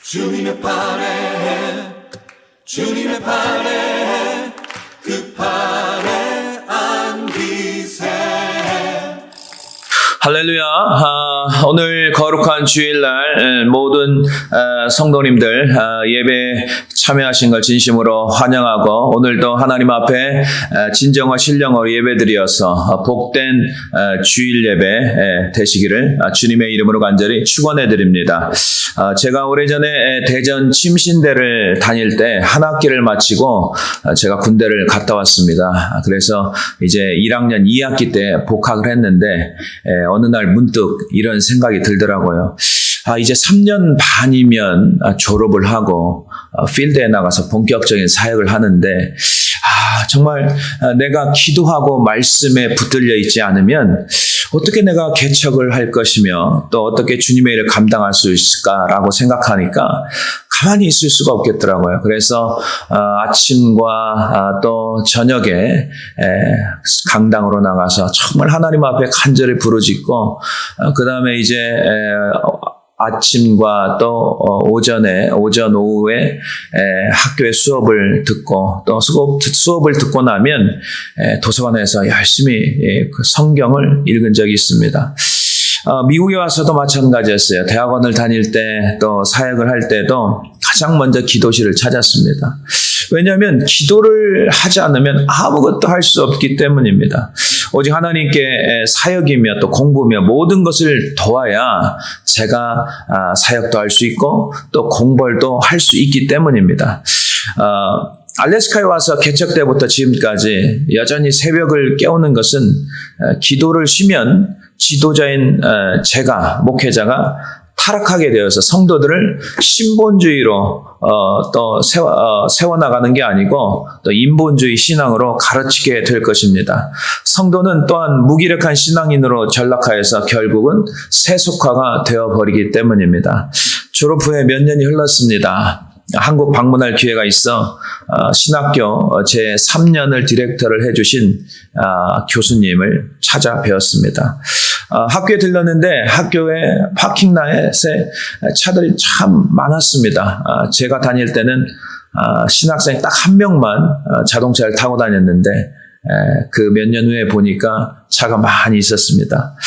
주님의 팔에 주님의 팔에 그 팔에 안기세. 할렐루야. 오늘 거룩한 주일날 모든 성도님들 예배 참여하신 걸 진심으로 환영하고, 오늘도 하나님 앞에 진정과 신령으로 예배드려서 복된 주일 예배 되시기를 주님의 이름으로 간절히 축원해 드립니다. 제가 오래전에 대전 침신대를 다닐 때 한 학기를 마치고 제가 군대를 갔다 왔습니다. 그래서 이제 1학년 2학기 때 복학을 했는데 어느 날 문득 이런 생각이 들더라고요. 이제 3년 반이면 졸업을 하고 필드에 나가서 본격적인 사역을 하는데, 정말 내가 기도하고 말씀에 붙들려 있지 않으면 어떻게 내가 개척을 할 것이며 또 어떻게 주님의 일을 감당할 수 있을까라고 생각하니까 가만히 있을 수가 없겠더라고요. 그래서 아침과 또 저녁에 강당으로 나가서 정말 하나님 앞에 간절히 부르짖고, 그 다음에 이제 아침과 또 오전 오후에 학교에 수업을 듣고, 또 수업을 듣고 나면 도서관에서 열심히 그 성경을 읽은 적이 있습니다. 미국에 와서도 마찬가지였어요. 대학원을 다닐 때 또 사역을 할 때도 가장 먼저 기도실을 찾았습니다. 왜냐하면 기도를 하지 않으면 아무것도 할 수 없기 때문입니다. 오직 하나님께 사역이며 또 공부며 모든 것을 도와야 제가 사역도 할 수 있고 또 공부도 할 수 있기 때문입니다. 알래스카에 와서 개척 때부터 지금까지 여전히 새벽을 깨우는 것은 기도를 쉬면 지도자인 제가, 목회자가 타락하게 되어서 성도들을 신본주의로 또 세워나가는 게 아니고 또 인본주의 신앙으로 가르치게 될 것입니다. 성도는 또한 무기력한 신앙인으로 전락하여서 결국은 세속화가 되어버리기 때문입니다. 졸업 후에 몇 년이 흘렀습니다. 한국 방문할 기회가 있어 신학교 제 3년을 디렉터를 해주신 교수님을 찾아뵈었습니다. 학교에 들렀는데 학교에 파킹라에 차들이 참 많았습니다. 제가 다닐 때는 신학생이 딱 한 명만 자동차를 타고 다녔는데 그 몇 년 후에 보니까 차가 많이 있었습니다.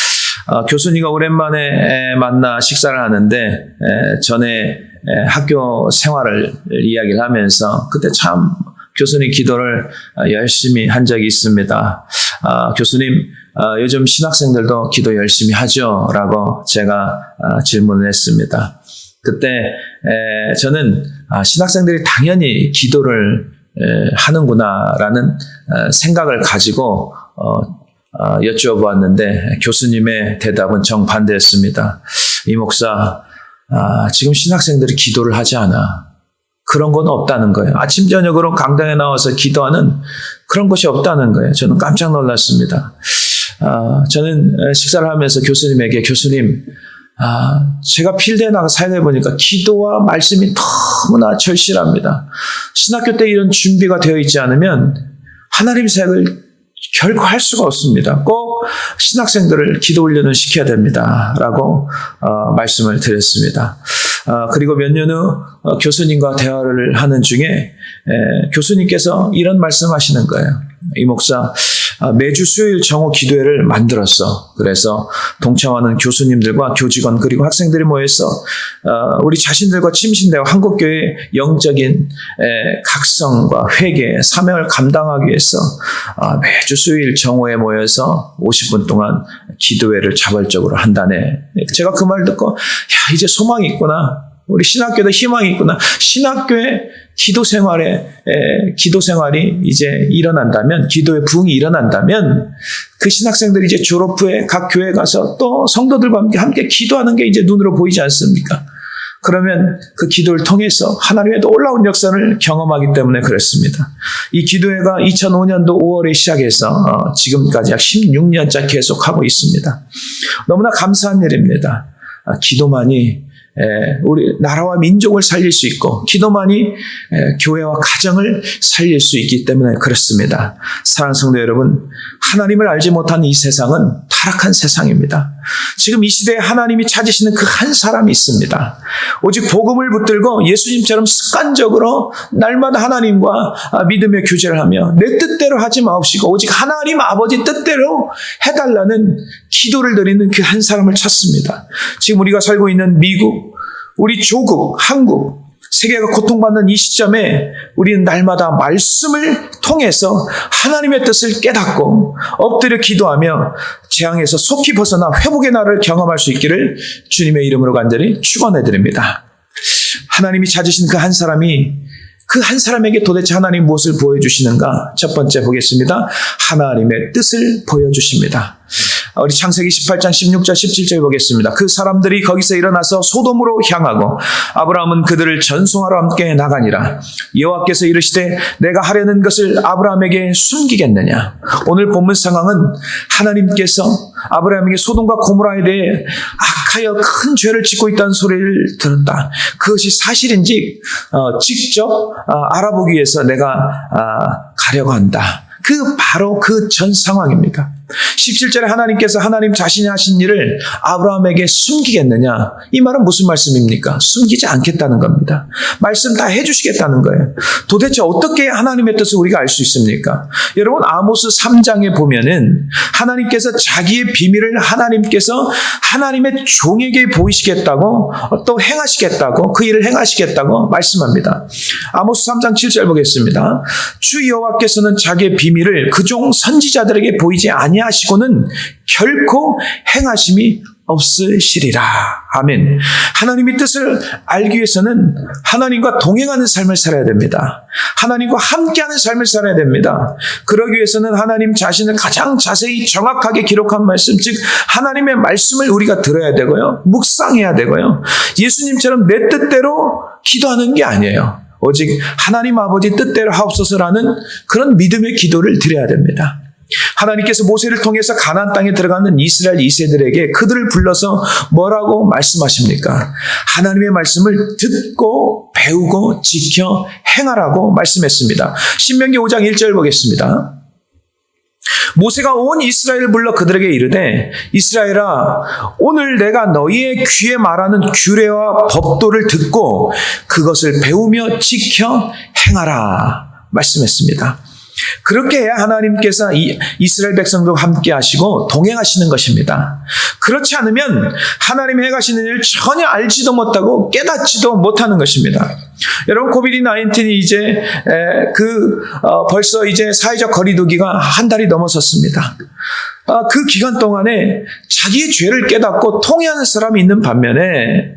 교수님과 오랜만에 만나 식사를 하는데 전에 학교 생활을 이야기를 하면서 그때 참 교수님 기도를 열심히 한 적이 있습니다. 교수님, 요즘 신학생들도 기도 열심히 하죠? 라고 제가 질문을 했습니다. 그때 저는 신학생들이 당연히 기도를 하는구나라는 생각을 가지고 여쭈어보았는데 교수님의 대답은 정반대였습니다. 이 목사, 지금 신학생들이 기도를 하지 않아. 그런 건 없다는 거예요. 아침 저녁으로 강당에 나와서 기도하는 그런 것이 없다는 거예요. 저는 깜짝 놀랐습니다. 저는 식사를 하면서 교수님에게, 교수님, 제가 필드에 나가 사역해 보니까 기도와 말씀이 너무나 절실합니다. 신학교 때 이런 준비가 되어 있지 않으면 하나님 사역을 결코 할 수가 없습니다. 꼭 신학생들을 기도 훈련을 시켜야 됩니다. 라고 말씀을 드렸습니다. 그리고 몇 년 후 교수님과 대화를 하는 중에 교수님께서 이런 말씀하시는 거예요. 이 목사, 매주 수요일 정오 기도회를 만들었어. 그래서 동참하는 교수님들과 교직원 그리고 학생들이 모여서 우리 자신들과 침신대와 한국교회의 영적인 각성과 회개, 사명을 감당하기 위해서 매주 수요일 정오에 모여서 50분 동안 기도회를 자발적으로 한다네. 제가 그 말 듣고 이제 소망이 있구나. 우리 신학교도 희망이 있구나. 신학교의 기도 생활이 이제 일어난다면, 기도의 부흥이 일어난다면, 그 신학생들이 이제 졸업 후에 각 교회에 가서 또 성도들과 함께 기도하는 게 이제 눈으로 보이지 않습니까? 그러면 그 기도를 통해서 하나님의 놀라운 역사를 경험하기 때문에 그렇습니다. 이 기도회가 2005년도 5월에 시작해서 지금까지 약 16년째 계속하고 있습니다. 너무나 감사한 일입니다. 기도만이 우리 나라와 민족을 살릴 수 있고 기도만이 교회와 가정을 살릴 수 있기 때문에 그렇습니다. 사랑하는 성도 여러분, 하나님을 알지 못한 이 세상은 타락한 세상입니다. 지금 이 시대에 하나님이 찾으시는 그 한 사람이 있습니다. 오직 복음을 붙들고 예수님처럼 습관적으로 날마다 하나님과 믿음의 교제를 하며 내 뜻대로 하지 마옵시고 오직 하나님 아버지 뜻대로 해달라는 기도를 드리는 그 한 사람을 찾습니다. 지금 우리가 살고 있는 미국, 우리 조국, 한국, 세계가 고통받는 이 시점에 우리는 날마다 말씀을 통해서 하나님의 뜻을 깨닫고 엎드려 기도하며 재앙에서 속히 벗어나 회복의 날을 경험할 수 있기를 주님의 이름으로 간절히 축원해드립니다. 하나님이 찾으신 그 한 사람이 그 한 사람에게 도대체 하나님 무엇을 보여주시는가? 첫 번째 보겠습니다. 하나님의 뜻을 보여주십니다. 우리 창세기 18장 16절 17절 보겠습니다. 그 사람들이 거기서 일어나서 소돔으로 향하고 아브라함은 그들을 전송하러 함께 나가니라. 여호와께서 이르시되 내가 하려는 것을 아브라함에게 숨기겠느냐. 오늘 본문 상황은 하나님께서 아브라함에게 소돔과 고모라에 대해 악하여 큰 죄를 짓고 있다는 소리를 들었다. 그것이 사실인지 직접 알아보기 위해서 내가 가려고 한다. 바로 그 전 상황입니다. 17절에 하나님께서 하나님 자신이 하신 일을 아브라함에게 숨기겠느냐? 이 말은 무슨 말씀입니까? 숨기지 않겠다는 겁니다. 말씀 다 해주시겠다는 거예요. 도대체 어떻게 하나님의 뜻을 우리가 알 수 있습니까? 여러분, 아모스 3장에 보면은 하나님께서 자기의 비밀을 하나님께서 하나님의 종에게 보이시겠다고 또 행하시겠다고 그 일을 행하시겠다고 말씀합니다. 아모스 3장 7절 보겠습니다. 주 여호와께서는 자기의 비밀을 그 종 선지자들에게 보이지 아니하시고는 결코 행하심이 없으시리라. 아멘. 하나님의 뜻을 알기 위해서는 하나님과 동행하는 삶을 살아야 됩니다. 하나님과 함께하는 삶을 살아야 됩니다. 그러기 위해서는 하나님 자신을 가장 자세히 정확하게 기록한 말씀, 즉 하나님의 말씀을 우리가 들어야 되고요. 묵상해야 되고요. 예수님처럼 내 뜻대로 기도하는 게 아니에요. 오직 하나님 아버지 뜻대로 하옵소서라는 그런 믿음의 기도를 드려야 됩니다. 하나님께서 모세를 통해서 가나안 땅에 들어가는 이스라엘 2세들에게 그들을 불러서 뭐라고 말씀하십니까? 하나님의 말씀을 듣고 배우고 지켜 행하라고 말씀했습니다. 신명기 5장 1절 보겠습니다. 모세가 온 이스라엘을 불러 그들에게 이르되 이스라엘아, 오늘 내가 너희의 귀에 말하는 규례와 법도를 듣고 그것을 배우며 지켜 행하라 말씀했습니다. 그렇게 해야 하나님께서 이스라엘 백성들과 함께 하시고 동행하시는 것입니다. 그렇지 않으면 하나님이 행하시는 일을 전혀 알지도 못하고 깨닫지도 못하는 것입니다. 여러분, 코비드-19이 이제 벌써 이제 사회적 거리두기가 한 달이 넘어섰습니다. 그 기간 동안에 자기의 죄를 깨닫고 통회하는 사람이 있는 반면에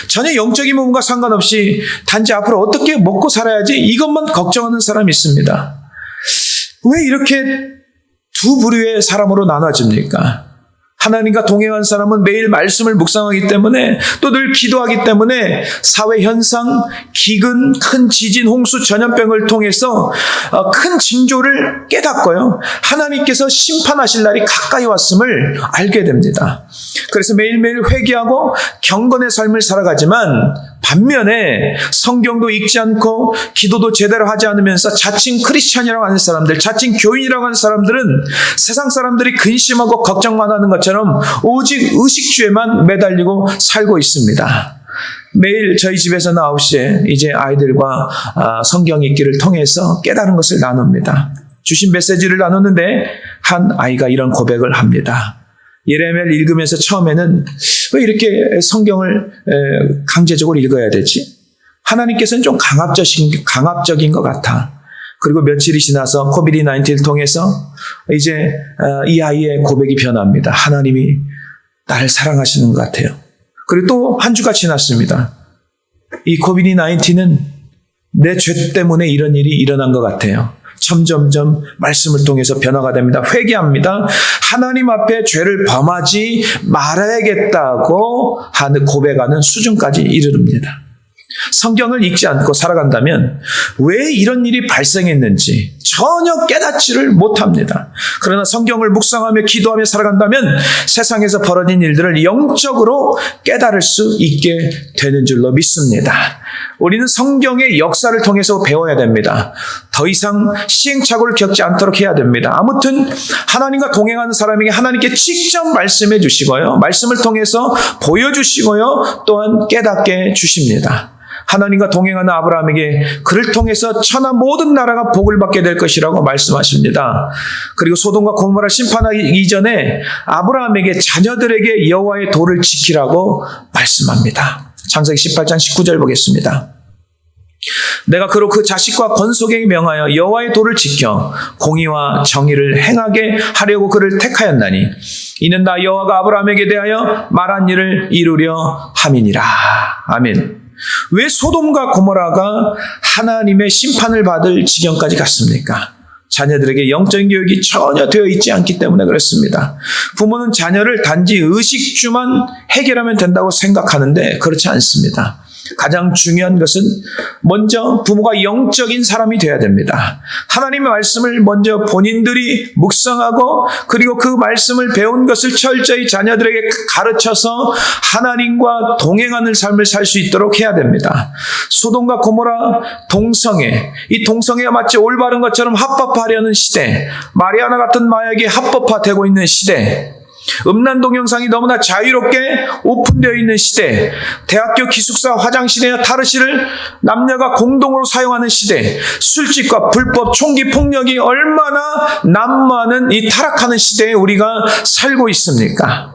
전혀 영적인 부분과 상관없이 단지 앞으로 어떻게 먹고 살아야지 이것만 걱정하는 사람이 있습니다. 왜 이렇게 두 부류의 사람으로 나눠집니까? 하나님과 동행한 사람은 매일 말씀을 묵상하기 때문에 또 늘 기도하기 때문에 사회 현상, 기근, 큰 지진, 홍수, 전염병을 통해서 큰 징조를 깨닫고요. 하나님께서 심판하실 날이 가까이 왔음을 알게 됩니다. 그래서 매일매일 회개하고 경건의 삶을 살아가지만 반면에 성경도 읽지 않고 기도도 제대로 하지 않으면서 자칭 크리스찬이라고 하는 사람들, 자칭 교인이라고 하는 사람들은 세상 사람들이 근심하고 걱정만 하는 것처럼 오직 의식주에만 매달리고 살고 있습니다. 매일 저희 집에서는 9시에 이제 아이들과 성경 읽기를 통해서 깨달은 것을 나눕니다. 주신 메시지를 나누는데 한 아이가 이런 고백을 합니다. 예레미야를 읽으면서 처음에는 왜 이렇게 성경을 강제적으로 읽어야 되지? 하나님께서는 좀 강압적인 것 같아. 그리고 며칠이 지나서 코비드-19를 통해서 이제 이 아이의 고백이 변합니다. 하나님이 나를 사랑하시는 것 같아요. 그리고 또 한 주가 지났습니다. 이 코비드-19는 내 죄 때문에 이런 일이 일어난 것 같아요. 점점점 말씀을 통해서 변화가 됩니다. 회개합니다. 하나님 앞에 죄를 범하지 말아야겠다고 하는 고백하는 수준까지 이르릅니다. 성경을 읽지 않고 살아간다면 왜 이런 일이 발생했는지 전혀 깨닫지를 못합니다. 그러나 성경을 묵상하며 기도하며 살아간다면 세상에서 벌어진 일들을 영적으로 깨달을 수 있게 되는 줄로 믿습니다. 우리는 성경의 역사를 통해서 배워야 됩니다. 더 이상 시행착오를 겪지 않도록 해야 됩니다. 아무튼 하나님과 동행하는 사람에게 하나님께 직접 말씀해 주시고요. 말씀을 통해서 보여주시고요. 또한 깨닫게 주십니다. 하나님과 동행하는 아브라함에게 그를 통해서 천하 모든 나라가 복을 받게 될 것이라고 말씀하십니다. 그리고 소돔과 고모라 심판하기 이전에 아브라함에게 자녀들에게 여호와의 도를 지키라고 말씀합니다. 창세기 18장 19절 보겠습니다. 내가 그로 그 자식과 건속에게 명하여 여호와의 도를 지켜 공의와 정의를 행하게 하려고 그를 택하였나니 이는 나 여호와가 아브라함에게 대하여 말한 일을 이루려 함이니라. 아멘. 왜 소돔과 고모라가 하나님의 심판을 받을 지경까지 갔습니까? 자녀들에게 영적인 교육이 전혀 되어 있지 않기 때문에 그렇습니다. 부모는 자녀를 단지 의식주만 해결하면 된다고 생각하는데 그렇지 않습니다. 가장 중요한 것은 먼저 부모가 영적인 사람이 되어야 됩니다. 하나님의 말씀을 먼저 본인들이 묵상하고 그리고 그 말씀을 배운 것을 철저히 자녀들에게 가르쳐서 하나님과 동행하는 삶을 살 수 있도록 해야 됩니다. 소돔과 고모라 동성애, 이 동성애가 마치 올바른 것처럼 합법화하려는 시대, 마리아나 같은 마약이 합법화되고 있는 시대, 음란 동영상이 너무나 자유롭게 오픈되어 있는 시대, 대학교 기숙사 화장실이나 탈의실을 남녀가 공동으로 사용하는 시대, 술집과 불법 총기 폭력이 얼마나 난무하는 이 타락하는 시대에 우리가 살고 있습니까?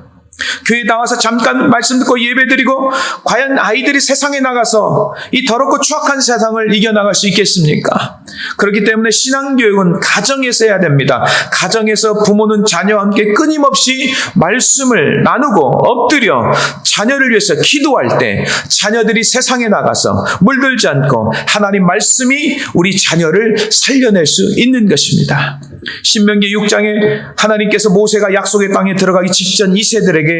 교회에 나와서 잠깐 말씀 듣고 예배드리고 과연 아이들이 세상에 나가서 이 더럽고 추악한 세상을 이겨나갈 수 있겠습니까? 그렇기 때문에 신앙교육은 가정에서 해야 됩니다. 가정에서 부모는 자녀와 함께 끊임없이 말씀을 나누고 엎드려 자녀를 위해서 기도할 때 자녀들이 세상에 나가서 물들지 않고 하나님 말씀이 우리 자녀를 살려낼 수 있는 것입니다. 신명기 6장에 하나님께서 모세가 약속의 땅에 들어가기 직전 이 세들에게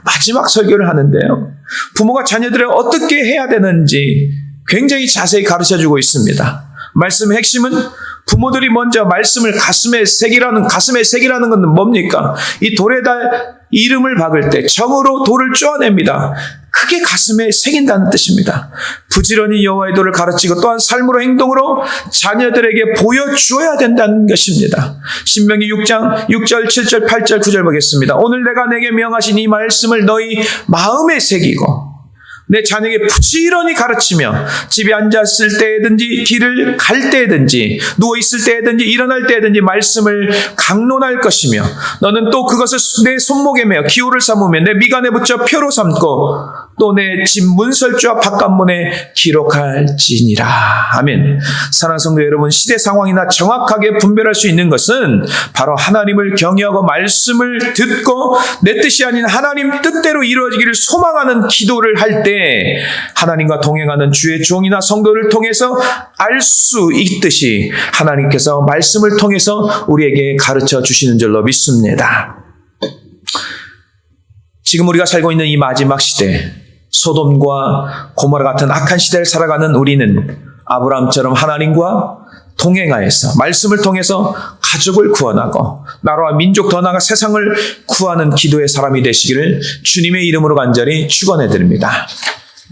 마지막 설교를 하는데요. 부모가 자녀들을 어떻게 해야 되는지 굉장히 자세히 가르쳐주고 있습니다. 말씀의 핵심은 부모들이 먼저 말씀을 가슴에 새기라는 것은 뭡니까? 이 돌에다 이름을 박을 때 정으로 돌을 쪼아냅니다. 크게 가슴에 새긴다는 뜻입니다. 부지런히 여호와의 도를 가르치고 또한 삶으로 행동으로 자녀들에게 보여주어야 된다는 것입니다. 신명기 6장 6절 7절 8절 9절 보겠습니다. 오늘 내가 내게 명하신 이 말씀을 너희 마음에 새기고 내 자녀에게 부지런히 가르치며 집에 앉았을 때든지 길을 갈 때든지 누워있을 때든지 일어날 때든지 말씀을 강론할 것이며 너는 또 그것을 내 손목에 매어 기호를 삼으며 내 미간에 붙여 표로 삼고 또 내 집 문설주와 바깥문에 기록할지니라. 아멘. 사랑하는 성도 여러분, 시대 상황이나 정확하게 분별할 수 있는 것은 바로 하나님을 경외하고 말씀을 듣고 내 뜻이 아닌 하나님 뜻대로 이루어지기를 소망하는 기도를 할 때 하나님과 동행하는 주의 종이나 성도를 통해서 알 수 있듯이 하나님께서 말씀을 통해서 우리에게 가르쳐 주시는 줄로 믿습니다. 지금 우리가 살고 있는 이 마지막 시대, 소돔과 고모라 같은 악한 시대를 살아가는 우리는 아브라함처럼 하나님과 동행하여서 말씀을 통해서 가족을 구원하고 나라와 민족 더 나아가 세상을 구하는 기도의 사람이 되시기를 주님의 이름으로 간절히 축원해 드립니다.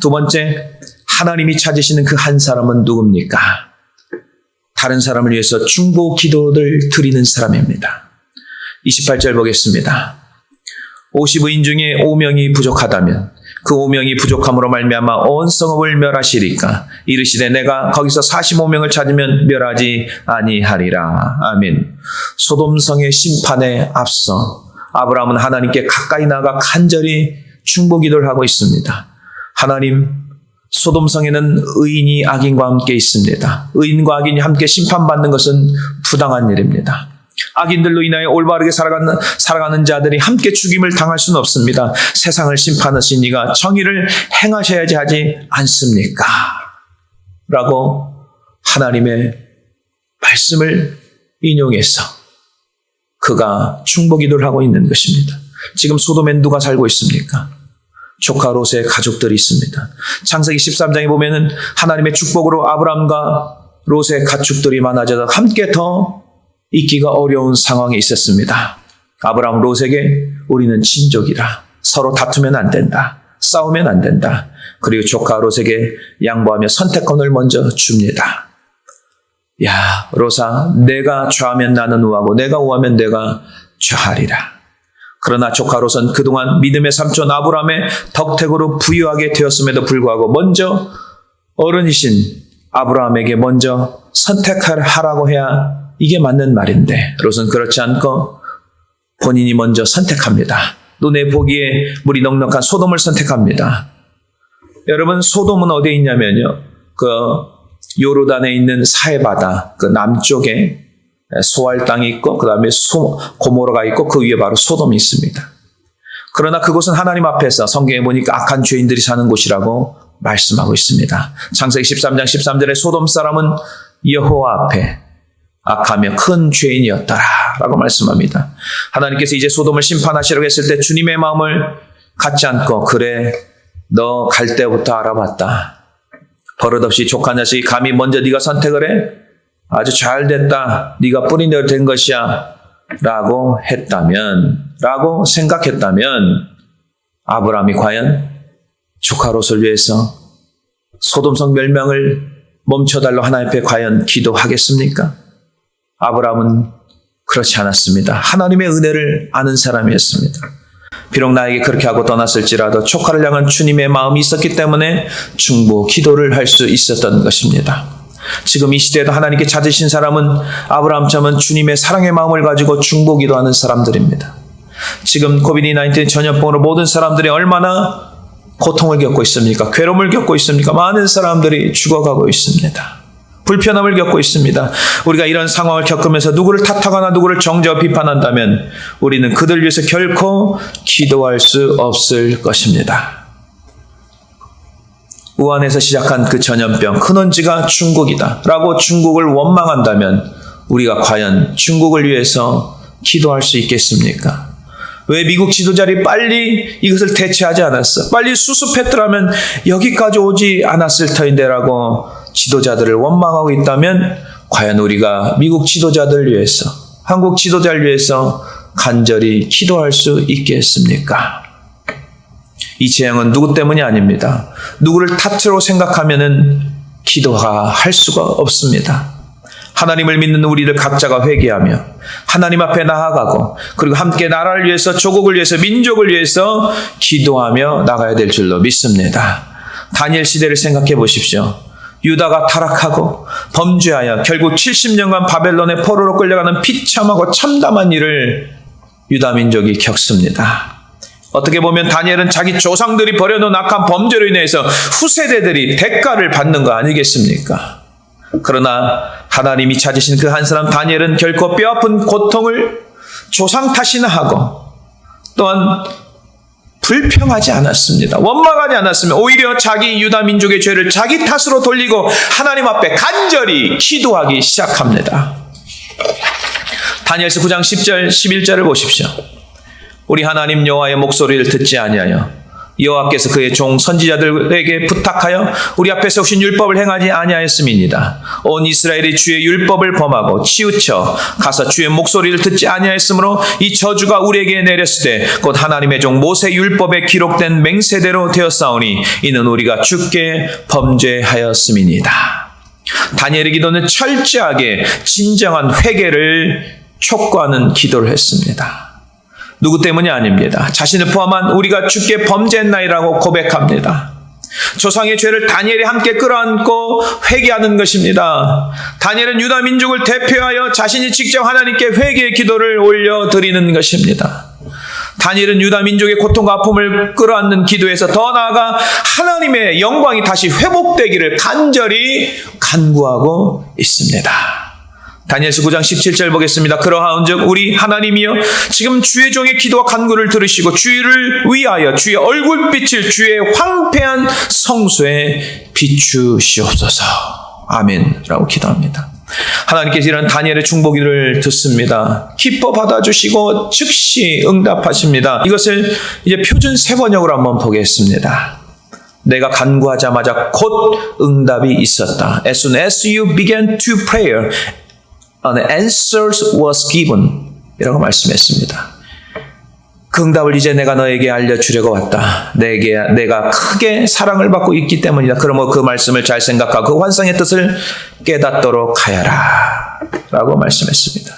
두 번째, 하나님이 찾으시는 그 한 사람은 누굽니까? 다른 사람을 위해서 중보 기도를 드리는 사람입니다. 28절 보겠습니다. 50의인 중에 5명이 부족하다면 그 5명이 부족함으로 말미암아 온 성읍을 멸하시리까 이르시되 내가 거기서 45명을 찾으면 멸하지 아니하리라. 아멘. 소돔성의 심판에 앞서 아브라함은 하나님께 가까이 나가 간절히 중보기도를 하고 있습니다. 하나님, 소돔성에는 의인이 악인과 함께 있습니다. 의인과 악인이 함께 심판받는 것은 부당한 일입니다. 악인들로 인하여 올바르게 살아가는 자들이 함께 죽임을 당할 수는 없습니다. 세상을 심판하신 이가 정의를 행하셔야지 하지 않습니까? 라고 하나님의 말씀을 인용해서 그가 중보기도를 하고 있는 것입니다. 지금 소돔엔 누가 살고 있습니까? 조카 롯의 가족들이 있습니다. 창세기 13장에 보면은 하나님의 축복으로 아브람과 롯의 가축들이 많아져서 함께 더 있기가 어려운 상황에 있었습니다. 아브라함 롯에게 우리는 친족이라. 서로 다투면 안 된다. 싸우면 안 된다. 그리고 조카 롯에게 양보하며 선택권을 먼저 줍니다. 야, 롯아, 내가 좌하면 나는 우하고 내가 우하면 내가 좌하리라. 그러나 조카 롯은 그동안 믿음의 삼촌 아브라함의 덕택으로 부유하게 되었음에도 불구하고 먼저 어른이신 아브라함에게 먼저 선택하라고 해야 이게 맞는 말인데 롯은 그렇지 않고 본인이 먼저 선택합니다. 눈에 보기에 물이 넉넉한 소돔을 선택합니다. 여러분, 소돔은 어디에 있냐면요, 그 요르단에 있는 사해바다 그 남쪽에 소알 땅이 있고 그 다음에 고모라가 있고 그 위에 바로 소돔이 있습니다. 그러나 그곳은 하나님 앞에서 성경에 보니까 악한 죄인들이 사는 곳이라고 말씀하고 있습니다. 창세기 13장 13절에 소돔 사람은 여호와 앞에 악하며 큰 죄인이었더라 라고 말씀합니다. 하나님께서 이제 소돔을 심판하시려고 했을 때 주님의 마음을 갖지 않고 그래 너 갈 때부터 알아봤다. 버릇없이 족한 자식이 감히 먼저 네가 선택을 해? 아주 잘 됐다. 네가 뿌린 대로 된 것이야 라고 생각했다면 아브라함이 과연 조카 롯을 위해서 소돔성 멸망을 멈춰달라고 하나님 앞에 과연 기도하겠습니까? 아브라함은 그렇지 않았습니다. 하나님의 은혜를 아는 사람이었습니다. 비록 나에게 그렇게 하고 떠났을지라도 조카를 향한 주님의 마음이 있었기 때문에 중보 기도를 할 수 있었던 것입니다. 지금 이 시대에도 하나님께 찾으신 사람은 아브라함처럼 주님의 사랑의 마음을 가지고 중보 기도하는 사람들입니다. 지금 코비드-19 전염병으로 모든 사람들이 얼마나 고통을 겪고 있습니까? 괴로움을 겪고 있습니까? 많은 사람들이 죽어가고 있습니다. 불편함을 겪고 있습니다. 우리가 이런 상황을 겪으면서 누구를 탓하거나 누구를 정죄하고 비판한다면 우리는 그들 위해서 결코 기도할 수 없을 것입니다. 우한에서 시작한 그 전염병, 근원지가 중국이다 라고 중국을 원망한다면 우리가 과연 중국을 위해서 기도할 수 있겠습니까? 왜 미국 지도자들이 빨리 이것을 대체하지 않았어? 빨리 수습했더라면 여기까지 오지 않았을 터인데 라고 지도자들을 원망하고 있다면 과연 우리가 미국 지도자들 위해서, 한국 지도자를 위해서 간절히 기도할 수 있겠습니까? 이 재앙은 누구 때문이 아닙니다. 누구를 탓으로 생각하면은 기도할 수가 없습니다. 하나님을 믿는 우리들 각자가 회개하며 하나님 앞에 나아가고 그리고 함께 나라를 위해서, 조국을 위해서, 민족을 위해서 기도하며 나가야 될 줄로 믿습니다. 다니엘 시대를 생각해 보십시오. 유다가 타락하고 범죄하여 결국 70년간 바벨론의 포로로 끌려가는 비참하고 참담한 일을 유다 민족이 겪습니다. 어떻게 보면 다니엘은 자기 조상들이 벌여놓은 악한 범죄로 인해서 후세대들이 대가를 받는 거 아니겠습니까? 그러나 하나님이 찾으신 그 한 사람 다니엘은 결코 뼈아픈 고통을 조상 탓이나 하고 또한 불평하지 않았습니다. 원망하지 않았으면 오히려 자기 유다 민족의 죄를 자기 탓으로 돌리고 하나님 앞에 간절히 기도하기 시작합니다. 다니엘서 9장 10절 11절을 보십시오. 우리 하나님 여호와의 목소리를 듣지 아니하여 여호와께서 그의 종 선지자들에게 부탁하여 우리 앞에 세우신 율법을 행하지 아니하였음이니이다. 온 이스라엘이 주의 율법을 범하고 치우쳐 가서 주의 목소리를 듣지 아니하였으므로 이 저주가 우리에게 내렸을 때 곧 하나님의 종 모세 율법에 기록된 맹세대로 되었사오니 이는 우리가 주께 범죄하였음이니이다. 다니엘의 기도는 철저하게 진정한 회개를 촉구하는 기도를 했습니다. 누구 때문이 아닙니다. 자신을 포함한 우리가 주께 범죄했나이라고 고백합니다. 조상의 죄를 다니엘이 함께 끌어안고 회개하는 것입니다. 다니엘은 유다 민족을 대표하여 자신이 직접 하나님께 회개의 기도를 올려드리는 것입니다. 다니엘은 유다 민족의 고통과 아픔을 끌어안는 기도에서 더 나아가 하나님의 영광이 다시 회복되기를 간절히 간구하고 있습니다. 다니엘서 9장 17절 보겠습니다. 그러하온즉 우리 하나님이여 지금 주의 종의 기도와 간구를 들으시고 주를 위하여 주의 얼굴빛을 주의 황폐한 성소에 비추시옵소서. 아멘 라고 기도합니다. 하나님께서 이런 다니엘의 중보기를 듣습니다. 기뻐 받아주시고 즉시 응답하십니다. 이것을 이제 표준 세번역으로 한번 보겠습니다. 내가 간구하자마자 곧 응답이 있었다. As soon as you began to pray, an answer was given. 이라고 말씀했습니다. 그 응답을 이제 내가 너에게 알려주려고 왔다. 내가 크게 사랑을 받고 있기 때문이다. 그러므로 그 말씀을 잘 생각하고 그 환상의 뜻을 깨닫도록 하여라. 라고 말씀했습니다.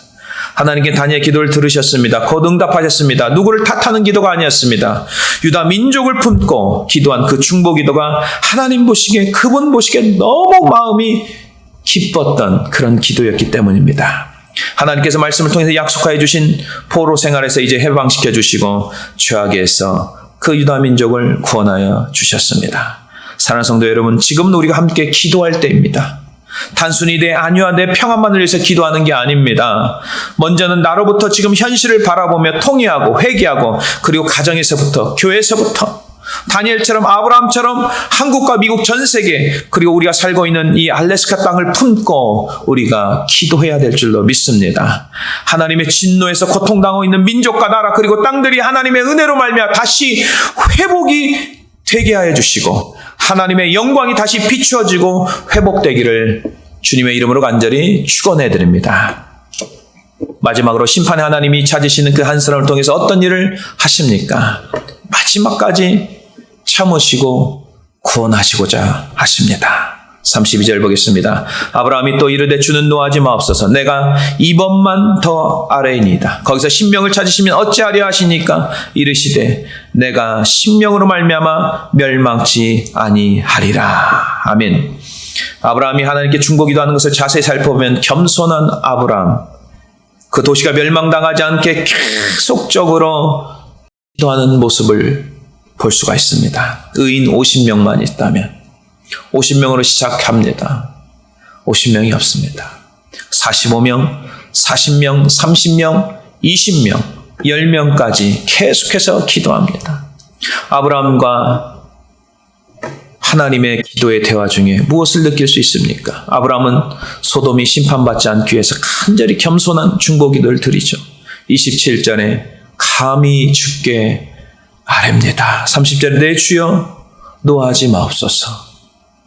하나님께 다니엘의 기도를 들으셨습니다. 곧 응답하셨습니다. 누구를 탓하는 기도가 아니었습니다. 유다 민족을 품고 기도한 그 중보 기도가 하나님 보시기에, 그분 보시기에 너무 마음이 기뻤던 그런 기도였기 때문입니다. 하나님께서 말씀을 통해서 약속하여 주신 포로 생활에서 이제 해방시켜 주시고 최악에서 그 유다 민족을 구원하여 주셨습니다. 사랑하는 성도 여러분, 지금은 우리가 함께 기도할 때입니다. 단순히 내 안위와 내 평안만을 위해서 기도하는 게 아닙니다. 먼저는 나로부터 지금 현실을 바라보며 통회하고 회개하고, 그리고 가정에서부터, 교회에서부터, 다니엘처럼, 아브라함처럼 한국과 미국 전 세계, 그리고 우리가 살고 있는 이 알래스카 땅을 품고 우리가 기도해야 될 줄로 믿습니다. 하나님의 진노에서 고통당하고 있는 민족과 나라, 그리고 땅들이 하나님의 은혜로 말미암아 다시 회복이 되게 하여 주시고 하나님의 영광이 다시 비추어지고 회복되기를 주님의 이름으로 간절히 축원해 드립니다. 마지막으로 심판의 하나님이 찾으시는 그 한 사람을 통해서 어떤 일을 하십니까? 마지막까지 참으시고 구원하시고자 하십니다. 32절 보겠습니다. 아브라함이 또 이르되 주는 노하지 마옵소서. 내가 이번만 더 아래이니이다. 거기서 신명을 찾으시면 어찌하려 하시니까? 이르시되 내가 신명으로 말미암아 멸망치 아니하리라. 아멘. 아브라함이 하나님께 중보기도하는 것을 자세히 살펴보면 겸손한 아브라함, 그 도시가 멸망당하지 않게 계속적으로 기도하는 모습을 볼 수가 있습니다. 의인 50명만 있다면 50명으로 시작합니다. 50명이 없습니다. 45명, 40명, 30명, 20명, 10명까지 계속해서 기도합니다. 아브라함과 하나님의 기도의 대화 중에 무엇을 느낄 수 있습니까? 아브라함은 소돔이 심판받지 않기 위해서 간절히 겸손한 중보기도를 드리죠. 27절에 감히 주께 아뢰옵니다. 30절에 내 주여 노하지 마옵소서.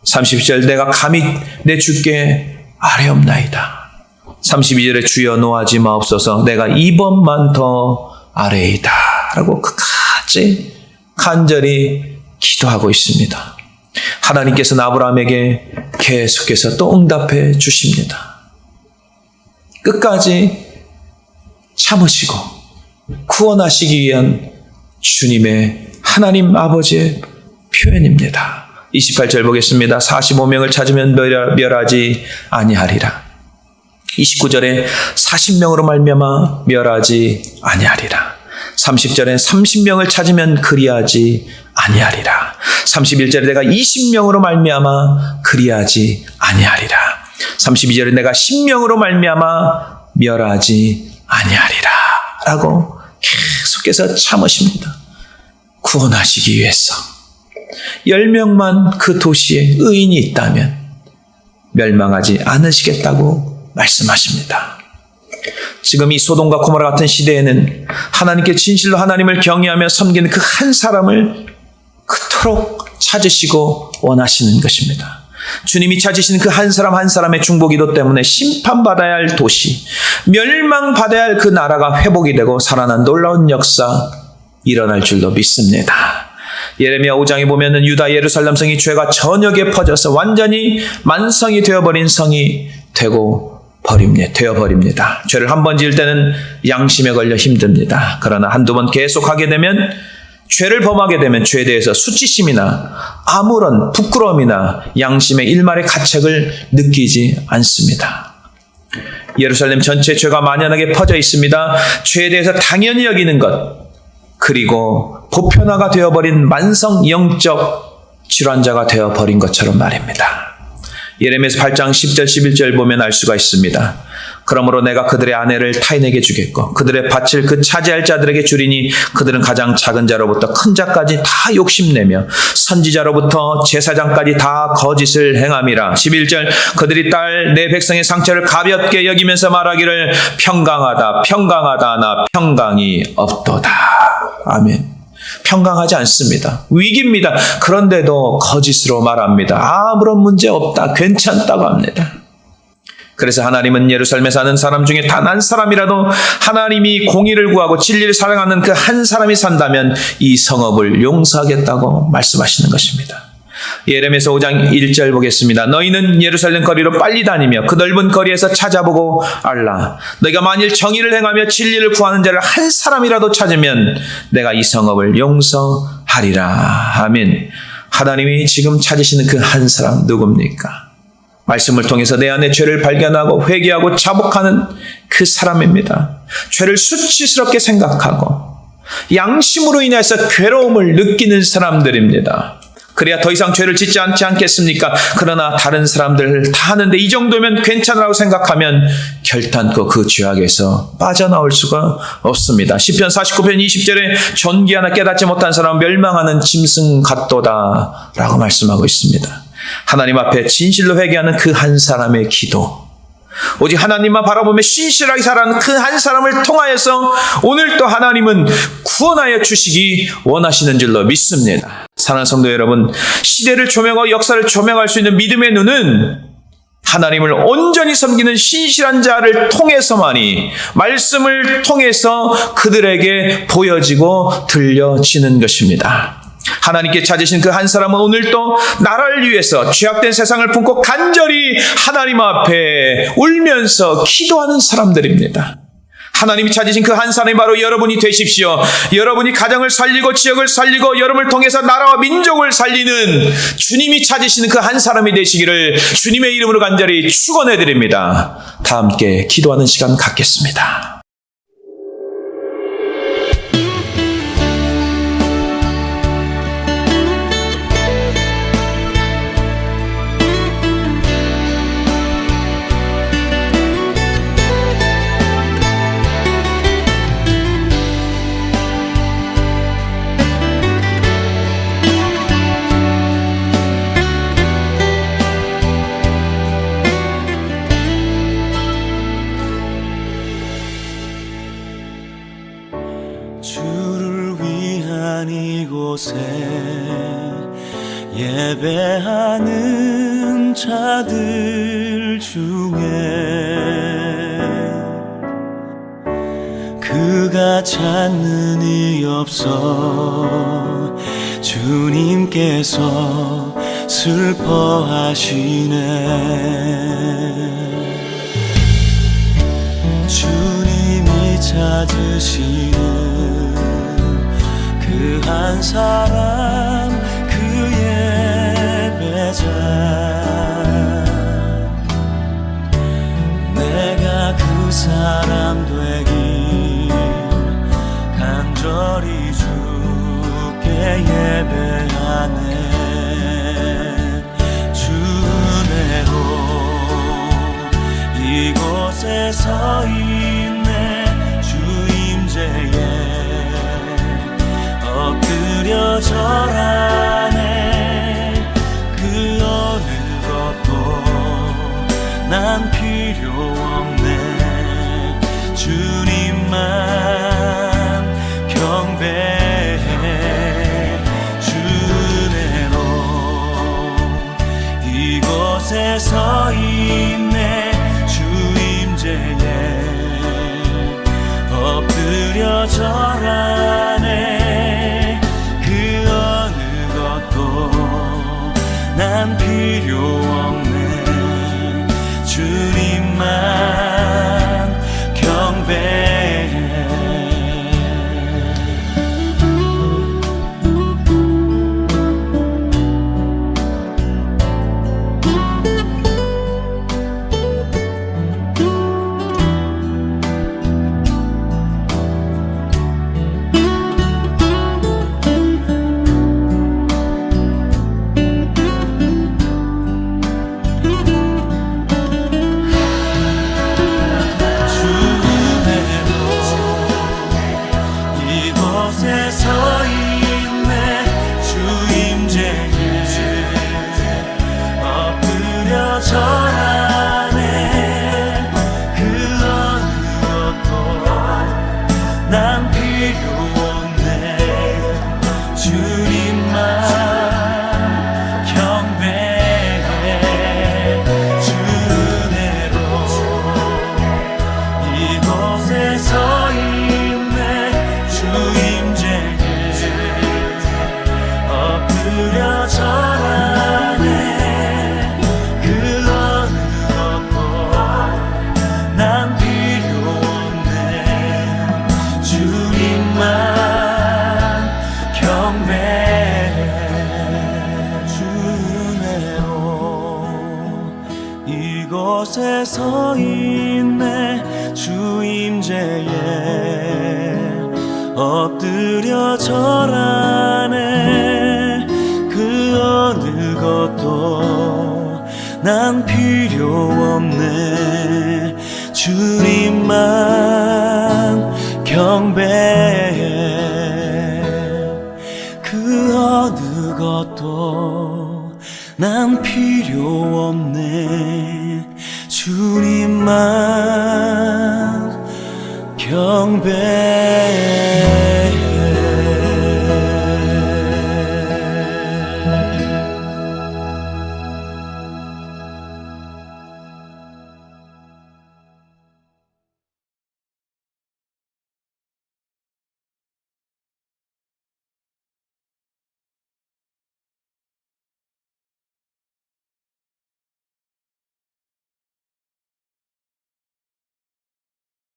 30절 내가 감히 내 주께 아뢰옵나이다. 32절에 주여 노하지 마옵소서. 내가 이번만 더 아뢰이다. 라고 끝까지 간절히 기도하고 있습니다. 하나님께서는 아브라함에게 계속해서 또 응답해 주십니다. 끝까지 참으시고 구원하시기 위한 주님의 하나님 아버지의 표현입니다. 28절 보겠습니다. 45명을 찾으면 멸하지 아니하리라. 29절에 40명으로 말미암아 멸하지 아니하리라. 30절에 30명을 찾으면 그리하지 아니하리라. 31절에 내가 20명으로 말미암아 그리하지 아니하리라. 32절에 내가 10명으로 말미암아 멸하지 아니하리라. 라고 계속해서 참으십니다. 구원하시기 위해서. 10명만 그 도시에 의인이 있다면 멸망하지 않으시겠다고 말씀하십니다. 지금 이 소돔과 고모라 같은 시대에는 하나님께 진실로 하나님을 경외하며 섬기는 그 한 사람을 그토록 찾으시고 원하시는 것입니다. 주님이 찾으시는 그 한 사람 한 사람의 중보기도 때문에 심판받아야 할 도시, 멸망받아야 할 그 나라가 회복이 되고 살아난 놀라운 역사 일어날 줄로 믿습니다. 예레미야 5장에 보면은 유다 예루살렘 성이 죄가 전역에 퍼져서 완전히 만성이 되어버린 성이 되어버립니다. 죄를 한 번 지을 때는 양심에 걸려 힘듭니다. 그러나 한두 번 계속하게 되면, 죄를 범하게 되면 죄에 대해서 수치심이나 아무런 부끄러움이나 양심의 일말의 가책을 느끼지 않습니다. 예루살렘 전체 죄가 만연하게 퍼져 있습니다. 죄에 대해서 당연히 여기는 것, 그리고 보편화가 되어버린 만성 영적 질환자가 되어버린 것처럼 말입니다. 예레미야서 8장 10절 11절 보면 알 수가 있습니다. 그러므로 내가 그들의 아내를 타인에게 주겠고 그들의 밭을 그 차지할 자들에게 주리니 그들은 가장 작은 자로부터 큰 자까지 다 욕심내며 선지자로부터 제사장까지 다 거짓을 행함이라. 11절 그들이 딸 내 백성의 상처를 가볍게 여기면서 말하기를 평강하다 평강하다 나 평강이 없도다. 아멘. 평강하지 않습니다. 위기입니다. 그런데도 거짓으로 말합니다. 아무런 문제 없다. 괜찮다고 합니다. 그래서 하나님은 예루살렘에 사는 사람 중에 단 한 사람이라도 하나님이 공의를 구하고 진리를 사랑하는 그 한 사람이 산다면 이 성읍을 용서하겠다고 말씀하시는 것입니다. 예레미야서 5장 1절 보겠습니다. 너희는 예루살렘 거리로 빨리 다니며 그 넓은 거리에서 찾아보고 알라. 너희가 만일 정의를 행하며 진리를 구하는 자를 한 사람이라도 찾으면 내가 이 성읍을 용서하리라. 아멘. 하나님이 지금 찾으시는 그 한 사람 누굽니까? 말씀을 통해서 내 안에 죄를 발견하고 회개하고 자복하는 그 사람입니다. 죄를 수치스럽게 생각하고 양심으로 인해서 괴로움을 느끼는 사람들입니다. 그래야 더 이상 죄를 짓지 않겠습니까? 그러나 다른 사람들 다 하는데 이 정도면 괜찮으라고 생각하면 결단코 그 죄악에서 빠져나올 수가 없습니다. 시편 49편 20절에 존귀 하나 깨닫지 못한 사람은 멸망하는 짐승 같도다 라고 말씀하고 있습니다. 하나님 앞에 진실로 회개하는 그 한 사람의 기도, 오직 하나님만 바라보며 신실하게 살아가는 그 한 사람을 통하여서 오늘 또 하나님은 구원하여 주시기 원하시는 줄로 믿습니다. 사랑하는 성도 여러분, 시대를 조명하고 역사를 조명할 수 있는 믿음의 눈은 하나님을 온전히 섬기는 신실한 자를 통해서만이, 말씀을 통해서 그들에게 보여지고 들려지는 것입니다. 하나님께 찾으신 그 한 사람은 오늘 또 나라를 위해서 죄악된 세상을 품고 간절히 하나님 앞에 울면서 기도하는 사람들입니다. 하나님이 찾으신 그 한 사람이 바로 여러분이 되십시오. 여러분이 가정을 살리고 지역을 살리고 여러분을 통해서 나라와 민족을 살리는 주님이 찾으시는 그 한 사람이 되시기를 주님의 이름으로 간절히 축원해 드립니다. 다 함께 기도하는 시간 갖겠습니다. 주를 위한 이곳에 예배하는 자들 중에 그가 찾는 이 없어 주님께서 슬퍼하시네. 주님이 찾으시는 그 한 사람, 그 예배자, 내가 그 사람 되길 간절히 주께 예배하네. 주네로 이곳에 서 있네. 주임제에 엎드려 절하네. 그 어느 것도 난 필요 없네. 주님만 경배해. 주네로 이곳에 서 있네. 주임제에 엎드려 절하네. 난 필요 없네. 주님만 경배해. 난 필요 없네. 이곳에 서 있네 주 임재에 엎드려 절하네 그 어느 것도 난 필요 없네 주님만 경배해 그 어느 것도 난 필요 없네